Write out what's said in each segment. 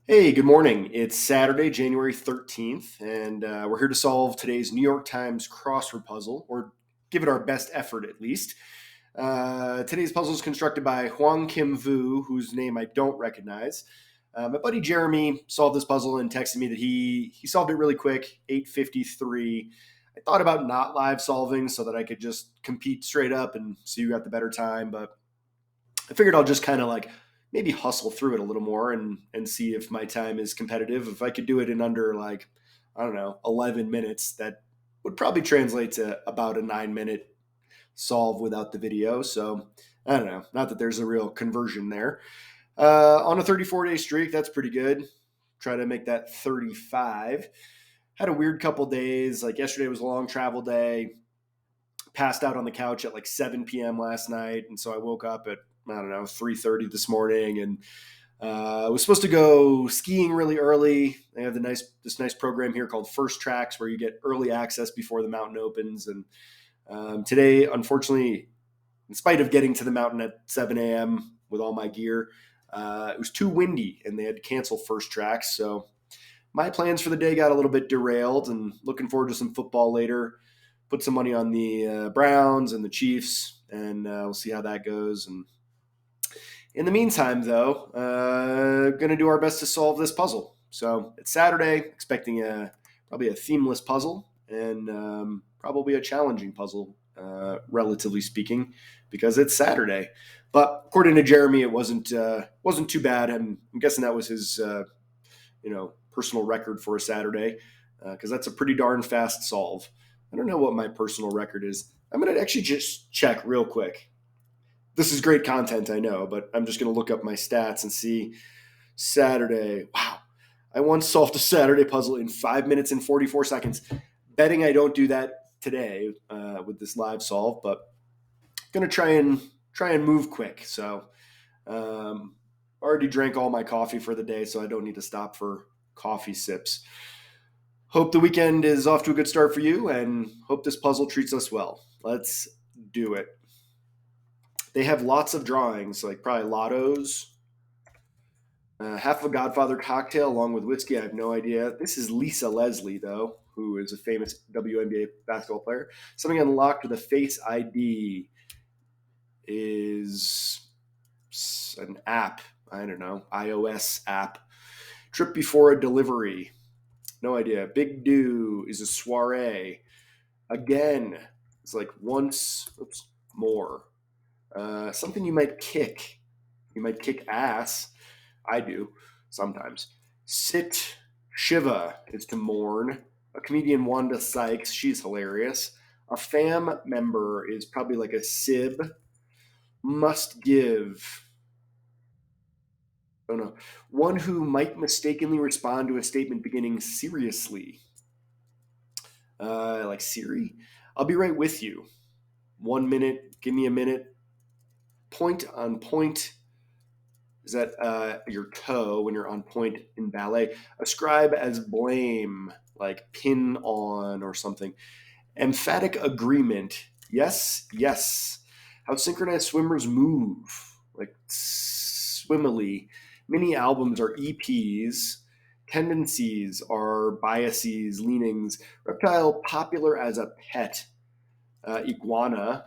Hey, good morning. It's Saturday, January 13th, and we're here to solve today's New York Times crossword puzzle, or give it our best effort at least. Today's puzzle is constructed by Huang Kim Vu, whose name I don't recognize. My buddy Jeremy solved this puzzle and texted me that he solved it really quick, 8:53. I thought about not live solving so that I could just compete straight up and see who got the better time, but I figured I'll just kind of like maybe hustle through it a little more and see if my time is competitive. If I could do it in under like I don't know 11 minutes, that would probably translate to about a 9-minute solve without the video. So I don't know. Not that there's a real conversion there. On a 34-day streak, that's pretty good. Try to make that 35. Had a weird couple days. Like yesterday was a long travel day. Passed out on the couch at like 7 p.m. last night, and so I woke up at I don't know 3:30 this morning, and I was supposed to go skiing really early. They have this nice program here called First Tracks where you get early access before the mountain opens. And today, unfortunately, in spite of getting to the mountain at 7 a.m. with all my gear, it was too windy and they had to cancel First Tracks. So my plans for the day got a little bit derailed, and looking forward to some football later. Put some money on the Browns and the Chiefs, and we'll see how that goes. And in the meantime, though, going to do our best to solve this puzzle. So it's Saturday, expecting probably a themeless puzzle and probably a challenging puzzle, relatively speaking, because it's Saturday. But according to Jeremy, it wasn't too bad. I'm guessing that was his personal record for a Saturday, because that's a pretty darn fast solve. I don't know what my personal record is. I'm going to actually just check real quick. This is great content, I know, but I'm just going to look up my stats and see Saturday. Wow. I once solved a Saturday puzzle in 5 minutes and 44 seconds. Betting I don't do that today with this live solve, but I'm going to try and move quick. So already drank all my coffee for the day, so I don't need to stop for coffee sips. Hope the weekend is off to a good start for you, and hope this puzzle treats us well. Let's do it. They have lots of drawings, like probably lottos, half of a Godfather cocktail along with whiskey. I have no idea. This is Lisa Leslie, though, who is a famous WNBA basketball player. Something unlocked with a Face ID is an app. I don't know, iOS app. Trip before a delivery. No idea. Big do is a soiree. Again, it's like once, more. Something you might kick. You might kick ass. I do sometimes. Sit Shiva is to mourn. A comedian, Wanda Sykes, she's hilarious. A fam member is probably like a sib. Must give. I don't know. One who might mistakenly respond to a statement beginning seriously. Like Siri. I'll be right with you. 1 minute. Give me a minute. Point on point. Is that your toe when you're on point in ballet? Ascribe as blame, like pin on or something. Emphatic agreement. Yes, yes. How synchronized swimmers move, like swimmily. Mini albums are EPs. Tendencies are biases, leanings. Reptile popular as a pet. Iguana,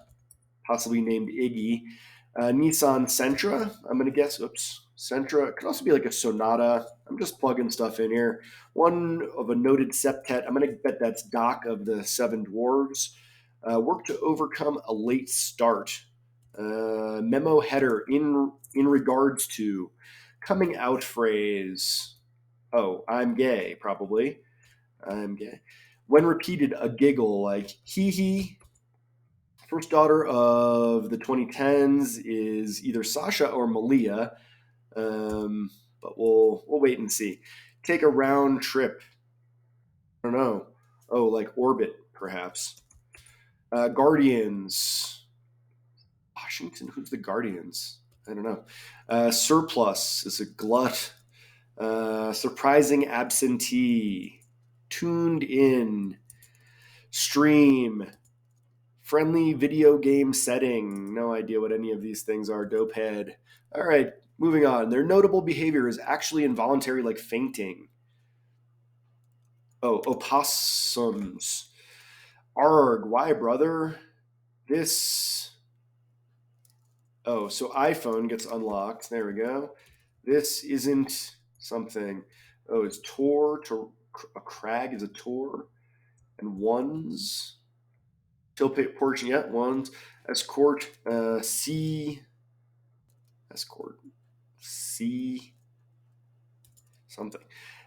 possibly named Iggy. Nissan Sentra, I'm going to guess. Oops. Sentra could also be like a Sonata. I'm just plugging stuff in here. One of a noted septet. I'm going to bet that's Doc of the Seven Dwarves. Work to overcome a late start. Memo header in regards to coming out phrase. Oh, I'm gay, probably. I'm gay. When repeated, a giggle like hee hee. First daughter of the 2010s is either Sasha or Malia, but we'll wait and see. Take a round trip. I don't know. Oh, like orbit, perhaps. Guardians. Washington. Who's the Guardians? I don't know. Surplus is a glut. Surprising absentee. Tuned in. Stream. Friendly video game setting. No idea what any of these things are. Dopehead. All right. Moving on. Their notable behavior is actually involuntary, like fainting. Oh, opossums. Arg, why, brother? This. Oh, so iPhone gets unlocked. There we go. This isn't something. Oh, it's Tor. A crag is a Tor. And ones. Tilpate portion, yeah, ones. Escort. C. Escort. C. Something.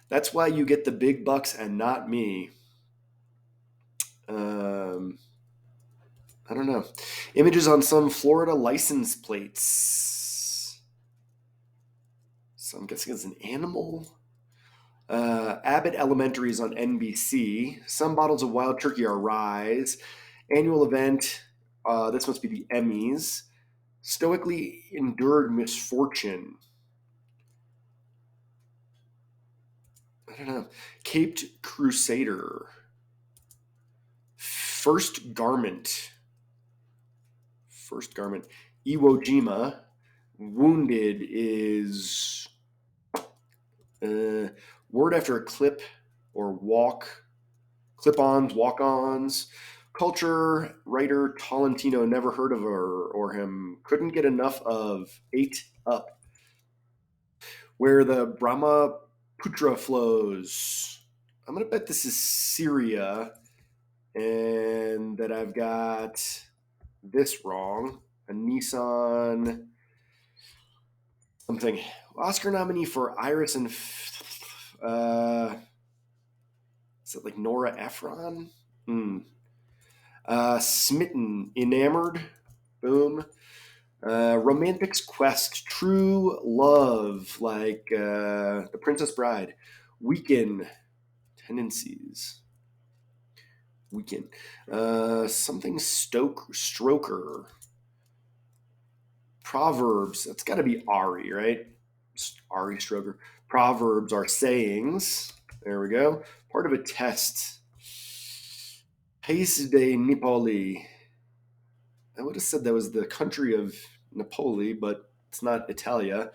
That's why you get the big bucks and not me. I don't know. Images on some Florida license plates. So I'm guessing it's an animal. Abbott Elementary is on NBC. Some bottles of wild turkey are Rise. Annual event. This must be the Emmys. Stoically endured misfortune. I don't know. Caped Crusader. First garment. Iwo Jima. Wounded is word after a clip or walk. Clip-ons, walk-ons. Culture, writer, Tolentino, never heard of her or him. Couldn't get enough of. Ate up. Where the Brahmaputra flows. I'm going to bet this is Syria and that I've got this wrong. A Nissan something. Oscar nominee for Iris and is it like Nora Ephron? Smitten, enamored, boom. Romantic's quest, true love, like The Princess Bride. Weaken, tendencies. Weaken. Something stroker. Proverbs, that's got to be Ari, right? Ari Stroker. Proverbs are sayings. There we go. Part of a test. Paese de Napoli. I would have said that was the country of Napoli, but it's not Italia.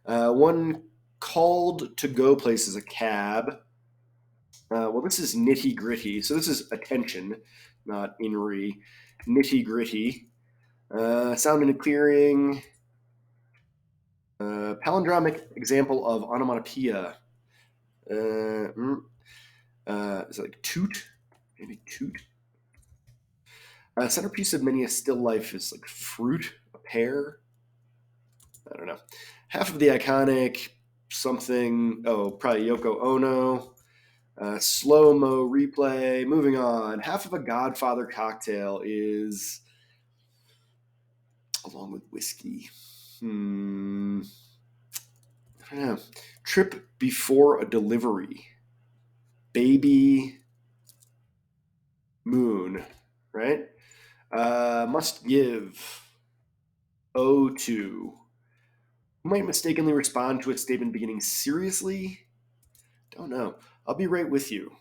One called to go place is a cab. Well, this is nitty gritty. So this is attention, not inry. Nitty gritty. Sound in a clearing. Palindromic example of onomatopoeia. Is it like toot? Maybe toot. Centerpiece of many a still life is like fruit, a pear. I don't know. Half of the iconic something. Oh, probably Yoko Ono. Slow-mo replay. Moving on. Half of a Godfather cocktail is along with whiskey. I don't know. Trip before a delivery. Baby moon, right? Must give. Owe to. Who might mistakenly respond to a statement beginning seriously? Don't know. I'll be right with you.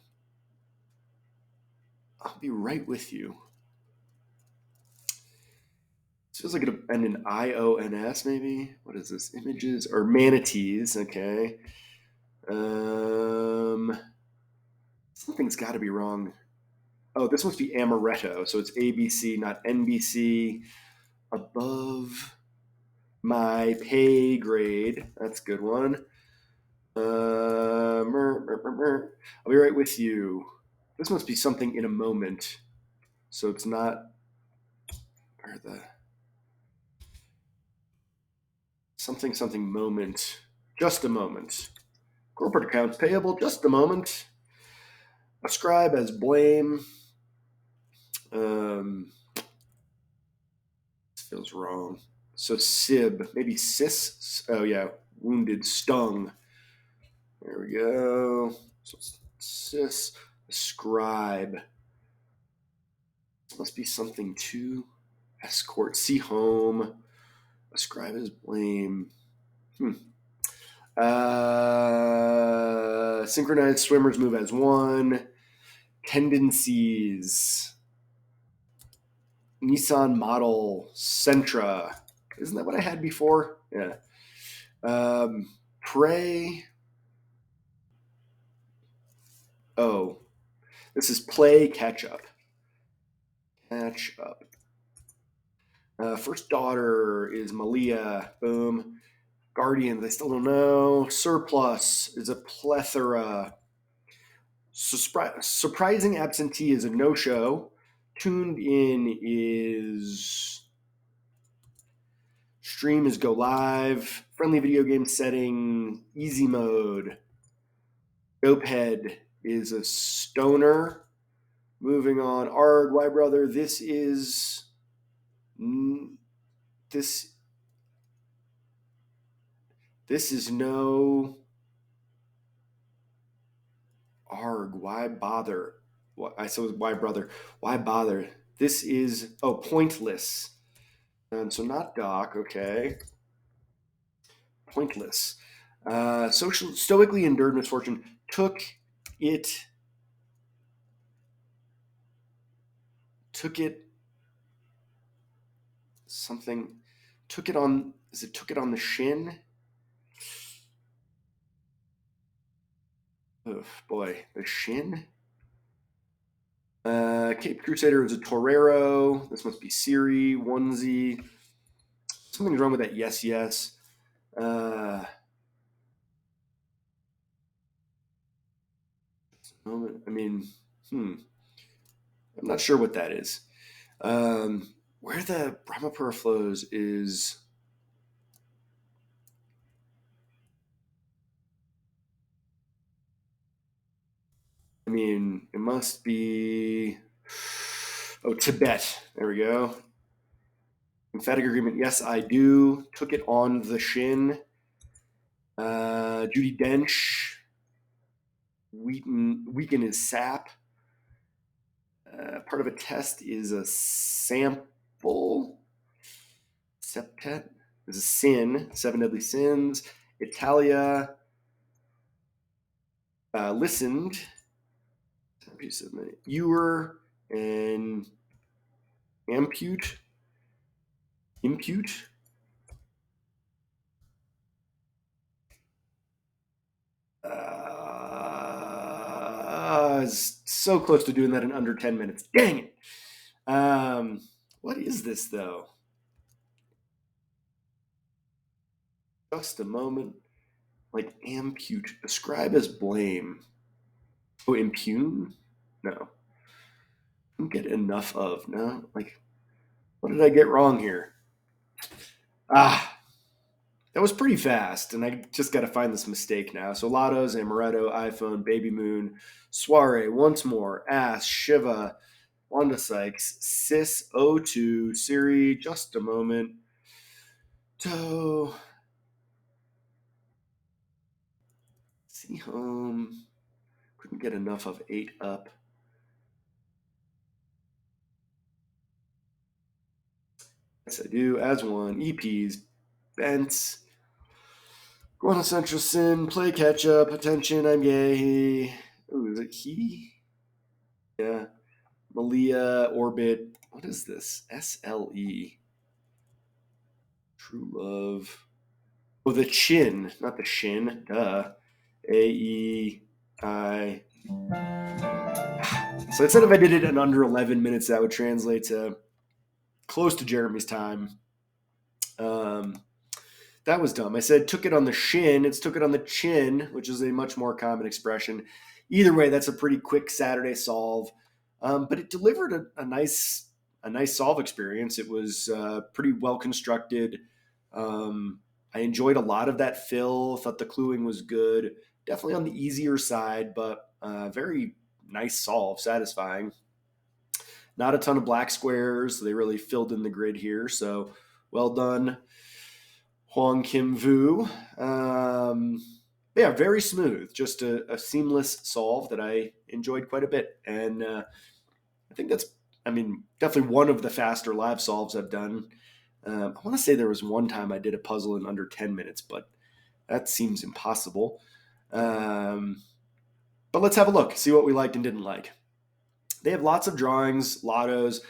This feels like it'll end in IONS, maybe. What is this? Images or manatees? Okay. Something's got to be wrong. Oh, this must be amaretto. So it's ABC, not NBC. Above my pay grade. That's a good one. I'll be right with you. This must be something in a moment. So it's not. Where the. Something moment. Just a moment. Corporate accounts payable. Just a moment. Ascribe as blame. This feels wrong. So sib, maybe cis. Oh yeah, wounded, stung. There we go. So cis, ascribe. This must be something to escort. See home. Ascribe as blame. Synchronized swimmers move as one. Tendencies. Nissan model Sentra. Isn't that what I had before? Yeah. Pray. Oh, this is play catch up. Catch up. First daughter is Malia. Boom. Guardian, they still don't know. Surplus is a plethora. Surprising absentee is a no-show. Tuned in is stream is go live. Friendly video game setting, easy mode. Dopehead is a stoner. Moving on. Arg, Y brother. This is this this is no Arg. Why bother? I said why brother? Why bother? This is pointless. So not Doc. Okay, pointless. Social stoically endured misfortune. It. Took it. Something. Took it on. Is it took it on the shin? Oh boy, the shin. Cape Crusader is a Torero. This must be Siri, onesie. Something's wrong with that. Yes, yes. I mean, I'm not sure what that is. Where the Brahmapura flows is. I mean, it must be. Oh, Tibet. There we go. Emphatic agreement. Yes, I do. Took it on the shin. Judy Dench. Weaken is sap. Part of a test is a sample. Septet is a sin. 7 deadly sins. Italia. Listened. Ewer and impute. Is so close to doing that in under 10 minutes. Dang it. What is this, though? Just a moment. Like, ampute. Ascribe as blame. Oh, impugn? No. Don't get enough of. No? Like, what did I get wrong here? That was pretty fast, and I just got to find this mistake now. So Lotto's, Amaretto, iPhone, Baby Moon, Soiree, Once More, Ass, Shiva, Wanda Sykes, Sis, O2, Siri, Just a Moment, Toe, See Home, couldn't get enough of 8 Up. Yes, I do, As One, EPs, Bents, Guana Central Sin, Play Catch Up, Attention, I'm Gay. Ooh, is it he? Yeah. Malia, Orbit. What is this? SLE. True Love. Oh, the chin, not the shin. Duh. AEI. So I said if I did it in under 11 minutes, that would translate to close to Jeremy's time. That was dumb. I said took it on the shin. It's took it on the chin, which is a much more common expression. Either way, that's a pretty quick Saturday solve. But it delivered a nice solve experience. It was pretty well constructed. I enjoyed a lot of that fill. Thought the cluing was good. Definitely on the easier side, but very nice solve, satisfying. Not a ton of black squares. They really filled in the grid here. So well done, Huang Kim Vu. Yeah, very smooth. Just a seamless solve that I enjoyed quite a bit. And I think that's, definitely one of the faster live solves I've done. I want to say there was one time I did a puzzle in under 10 minutes, but that seems impossible. But let's have a look, see what we liked and didn't like. They have lots of drawings, lottos.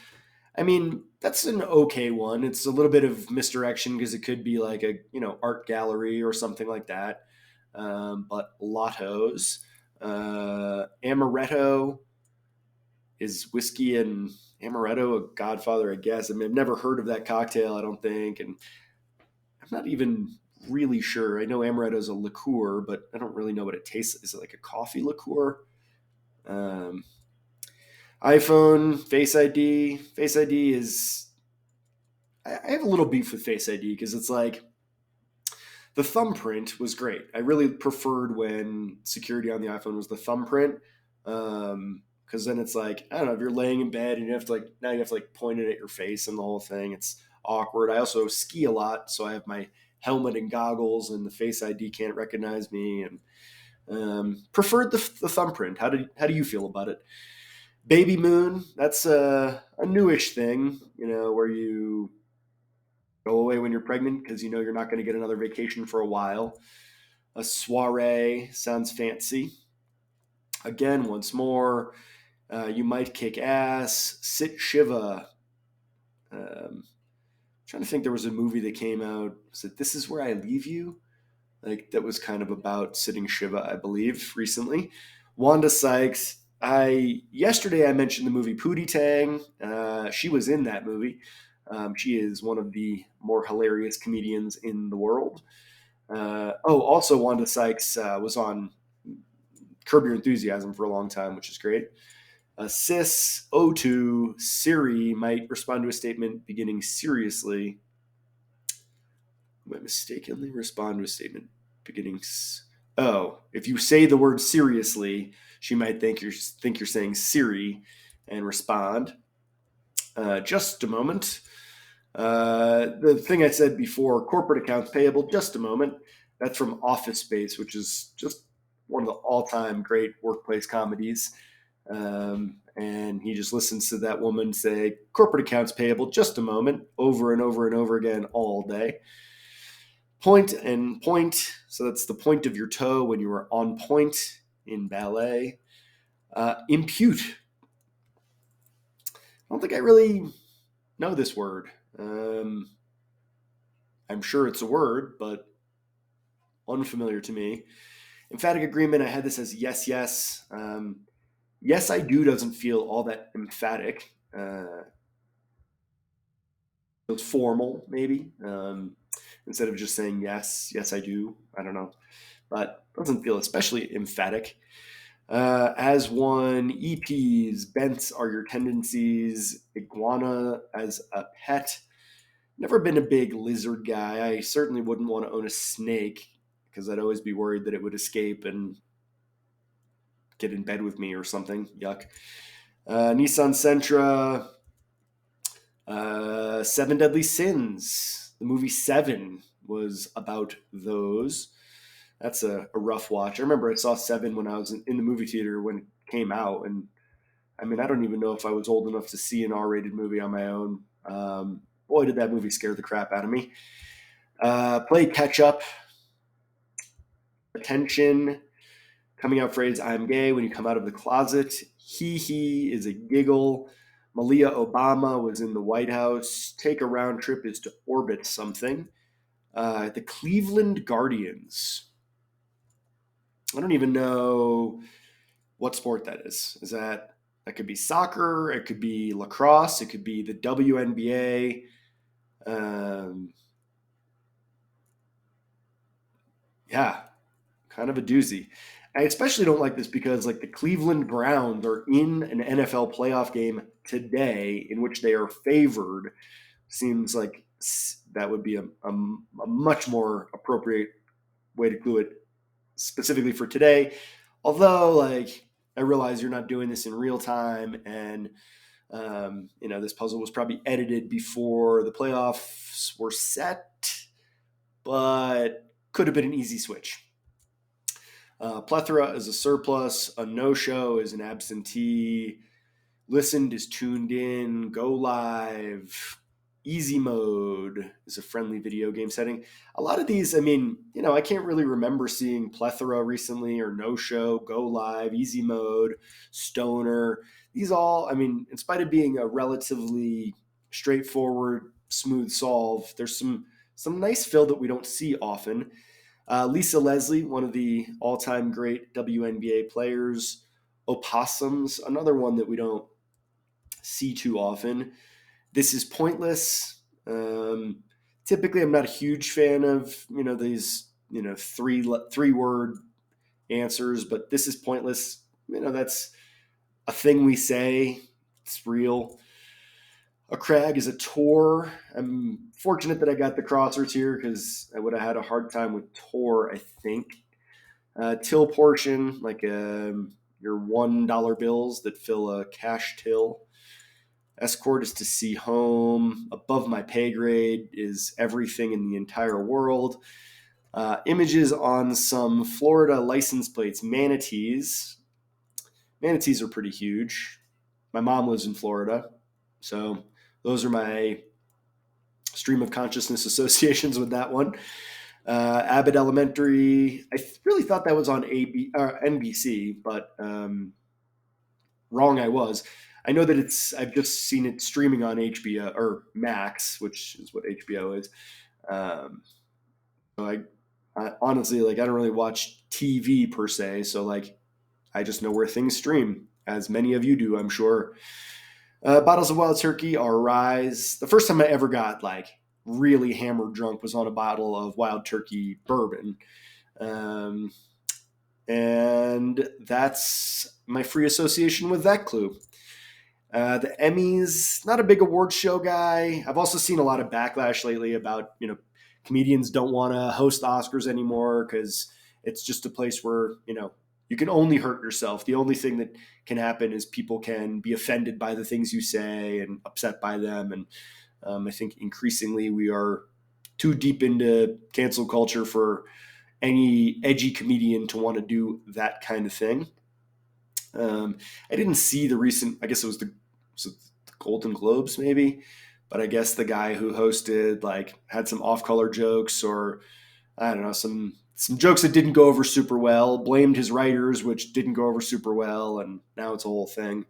I mean, that's an okay one. It's a little bit of misdirection because it could be like a art gallery or something like that. But Lotto's amaretto is whiskey and amaretto a Godfather, I guess. I mean, I've never heard of that cocktail, I don't think, and I'm not even really sure. I know amaretto is a liqueur, but I don't really know what it tastes. Is it like a coffee liqueur? Um, iPhone Face ID. Face ID is. I have a little beef with Face ID because it's like the thumbprint was great. I really preferred when security on the iPhone was the thumbprint. Because then it's like, I don't know, if you're laying in bed and you have to now you have to point it at your face and the whole thing. It's awkward. I also ski a lot, so I have my helmet and goggles, and the Face ID can't recognize me. And preferred the thumbprint. How do you feel about it? Baby Moon. That's a newish thing, where you go away when you're pregnant because you're not going to get another vacation for a while. A soiree sounds fancy. Again, once more, you might kick ass. Sit Shiva. Trying to think, there was a movie that came out. Was it This Is Where I Leave You? That was kind of about sitting Shiva, I believe, recently. Wanda Sykes. Yesterday I mentioned the movie Pootie Tang. She was in that movie. She is one of the more hilarious comedians in the world. Also Wanda Sykes was on Curb Your Enthusiasm for a long time, which is great. Sis O2 Siri might respond to a statement beginning seriously. Might mistakenly respond to a statement beginning. If you say the word seriously, she might think you're saying Siri and respond. Just a moment. The thing I said before, corporate accounts payable, just a moment. That's from Office Space, which is just one of the all-time great workplace comedies. And he just listens to that woman say, corporate accounts payable, just a moment, over and over and over again all day. Point and point. So that's the point of your toe when you are on point in ballet. Impute. I don't think I really know this word. I'm sure it's a word, but unfamiliar to me. Emphatic agreement, I had this as yes, yes. Yes, I do doesn't feel all that emphatic. Feels formal, maybe. Instead of just saying yes, yes, I do. I don't know. But doesn't feel especially emphatic. As one, EPs, bents are your tendencies, iguana as a pet. Never been a big lizard guy. I certainly wouldn't want to own a snake because I'd always be worried that it would escape and get in bed with me or something. Yuck. Nissan Sentra, Seven Deadly Sins. The movie Seven was about those. That's a rough watch. I remember I saw Seven when I was in the movie theater when it came out, and I mean, I don't even know if I was old enough to see an R-rated movie on my own. Boy, did that movie scare the crap out of me. Play catch up. Attention. Coming out phrase, I'm gay when you come out of the closet. He is a giggle. Malia Obama was in the White House. Take a round trip is to orbit something. The Cleveland Guardians. I don't even know what sport that is. That could be soccer, it could be lacrosse, it could be the WNBA. Yeah, kind of a doozy. I especially don't like this because the Cleveland Browns are in an NFL playoff game today in which they are favored. Seems like that would be a much more appropriate way to clue it specifically for today. Although, I realize you're not doing this in real time, and this puzzle was probably edited before the playoffs were set, but could have been an easy switch. Plethora is a surplus. A no-show is an absentee. Listened is tuned in. Go live. Easy mode is a friendly video game setting. A lot of these, I mean, I can't really remember seeing Plethora recently or No Show, Go Live, Easy mode, Stoner. These all, I mean, in spite of being a relatively straightforward, smooth solve, there's some nice fill that we don't see often. Lisa Leslie, one of the all-time great WNBA players. Opossums, another one that we don't see too often. This is pointless. Typically, I'm not a huge fan of these three word answers, but this is pointless. That's a thing we say. It's real. A crag is a tour. I'm fortunate that I got the crosswords here because I would have had a hard time with tour, I think. Till portion, like your $1 bills that fill a cash till. Escort is to see home. Above my pay grade is everything in the entire world. Images on some Florida license plates. Manatees. Manatees are pretty huge. My mom lives in Florida, so those are my stream of consciousness associations with that one. Abbott Elementary. I really thought that was on NBC, but wrong I was. I know that I've just seen it streaming on HBO or Max, which is what HBO is. So I honestly, like, I don't really watch TV per se. So, like, I just know where things stream, as many of you do, I'm sure. Bottles of Wild Turkey are Rise. The first time I ever got, like, really hammered drunk was on a bottle of Wild Turkey bourbon. And that's my free association with that clue. The Emmys, not a big award show guy. I've also seen a lot of backlash lately about, comedians don't want to host the Oscars anymore because it's just a place where, you can only hurt yourself. The only thing that can happen is people can be offended by the things you say and upset by them. And I think increasingly we are too deep into cancel culture for any edgy comedian to want to do that kind of thing. I didn't see the recent, I guess it was the Golden Globes maybe, but I guess the guy who hosted like had some off-color jokes, or I don't know, some jokes that didn't go over super well, blamed his writers, which didn't go over super well, and now it's a whole thing.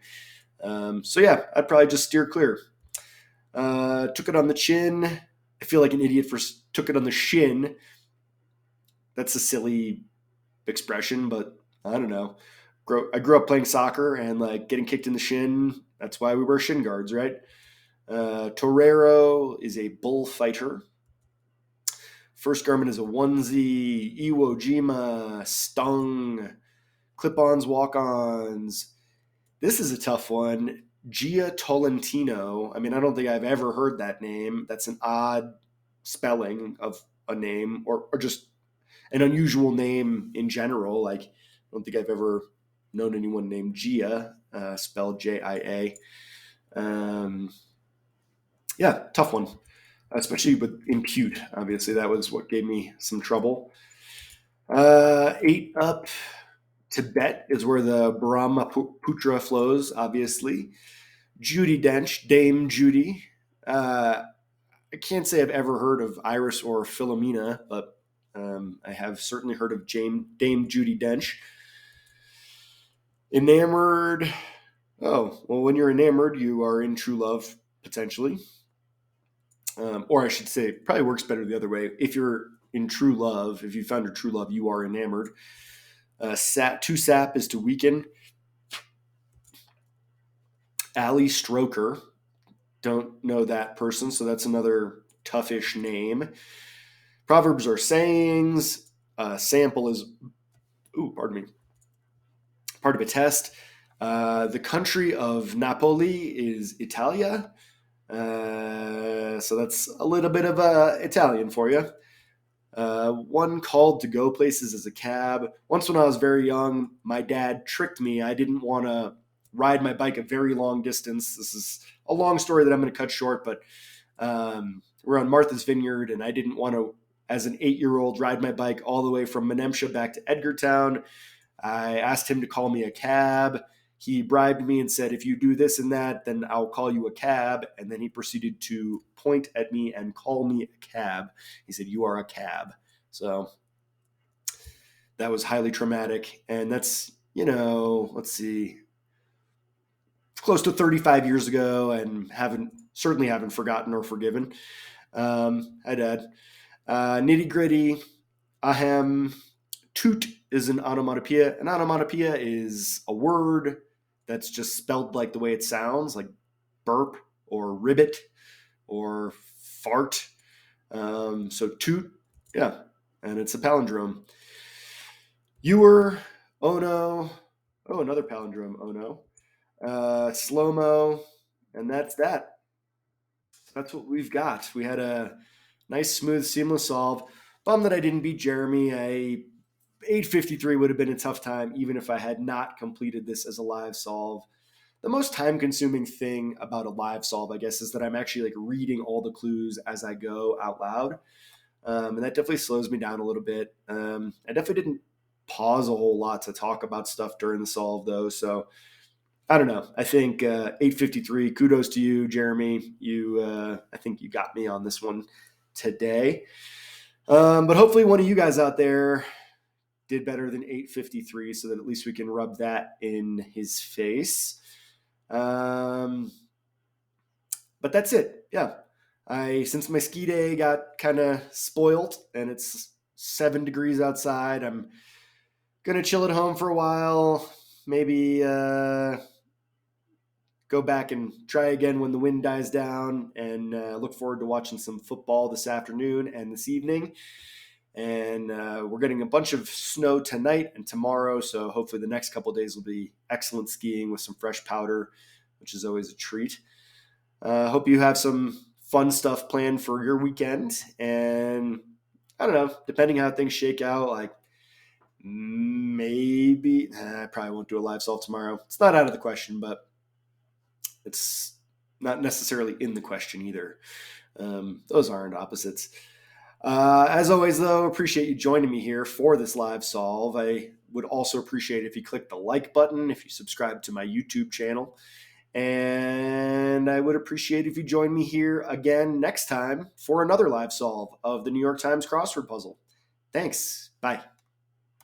So yeah, I'd probably just steer clear. Took it on the chin. I feel like an idiot for took it on the shin. That's a silly expression, but I don't know. I grew up playing soccer and like getting kicked in the shin. That's why we wear shin guards, right? Torero is a bullfighter. First garment is a onesie. Iwo Jima, stung, clip-ons, walk-ons. This is a tough one. Gia Tolentino. I mean, I don't think I've ever heard that name. That's an odd spelling of a name, or just an unusual name in general. Like, I don't think I've ever known anyone named Gia, spelled Jia. Yeah, tough one, especially with impute. Obviously, that was what gave me some trouble. 8 up. Tibet is where the Brahmaputra flows, obviously. Judi Dench, Dame Judy. I can't say I've ever heard of Iris or Philomena, but I have certainly heard of Dame Judi Dench. Enamored. Oh, well, when you're enamored, you are in true love, potentially. Or I should say, it probably works better the other way. If you're in true love, if you found your true love, you are enamored. To sap is to weaken. Ali Stroker. Don't know that person, so that's another toughish name. Proverbs are sayings. Sample is, pardon me, part of a test. The country of Napoli is Italia. So that's a little bit of Italian for you. One called to go places as a cab. Once when I was very young, my dad tricked me. I didn't want to ride my bike a very long distance. This is a long story that I'm going to cut short, but we're on Martha's Vineyard, and I didn't want to, as an 8-year-old, ride my bike all the way from Menemsha back to Edgartown. I asked him to call me a cab. He bribed me and said, if you do this and that, then I'll call you a cab. And then he proceeded to point at me and call me a cab. He said, you are a cab. So that was highly traumatic. And that's, let's see, close to 35 years ago, and certainly haven't forgotten or forgiven. Hi, Dad. Nitty gritty. Ahem. Toot is an onomatopoeia. An onomatopoeia is a word that's just spelled like the way it sounds, like burp or ribbit or fart. So toot, yeah, and it's a palindrome. Ewer, oh no, oh, another palindrome, oh no. Slow-mo, and that's that. That's what we've got. We had a nice, smooth, seamless solve. Bummed that I didn't beat Jeremy. 853 would have been a tough time, even if I had not completed this as a live solve. The most time-consuming thing about a live solve, I guess, is that I'm actually like reading all the clues as I go out loud, and that definitely slows me down a little bit. I definitely didn't pause a whole lot to talk about stuff during the solve, though, so I don't know. I think 853. Kudos to you, Jeremy. I think you got me on this one today. But hopefully, one of you guys out there did better than 853, so that at least we can rub that in his face. But that's it. Yeah, since my ski day got kind of spoiled and it's 7 degrees outside, I'm gonna chill at home for a while. Maybe go back and try again when the wind dies down, and look forward to watching some football this afternoon and this evening. And we're getting a bunch of snow tonight and tomorrow, so hopefully the next couple of days will be excellent skiing with some fresh powder, which is always a treat. Hope you have some fun stuff planned for your weekend, and I don't know, depending how things shake out, like maybe I probably won't do a live solve tomorrow. It's not out of the question, but it's not necessarily in the question either. Those aren't opposites. As always, though, appreciate you joining me here for this live solve. I would also appreciate if you click the like button, if you subscribe to my YouTube channel. And I would appreciate if you join me here again next time for another live solve of the New York Times crossword puzzle. Thanks. Bye.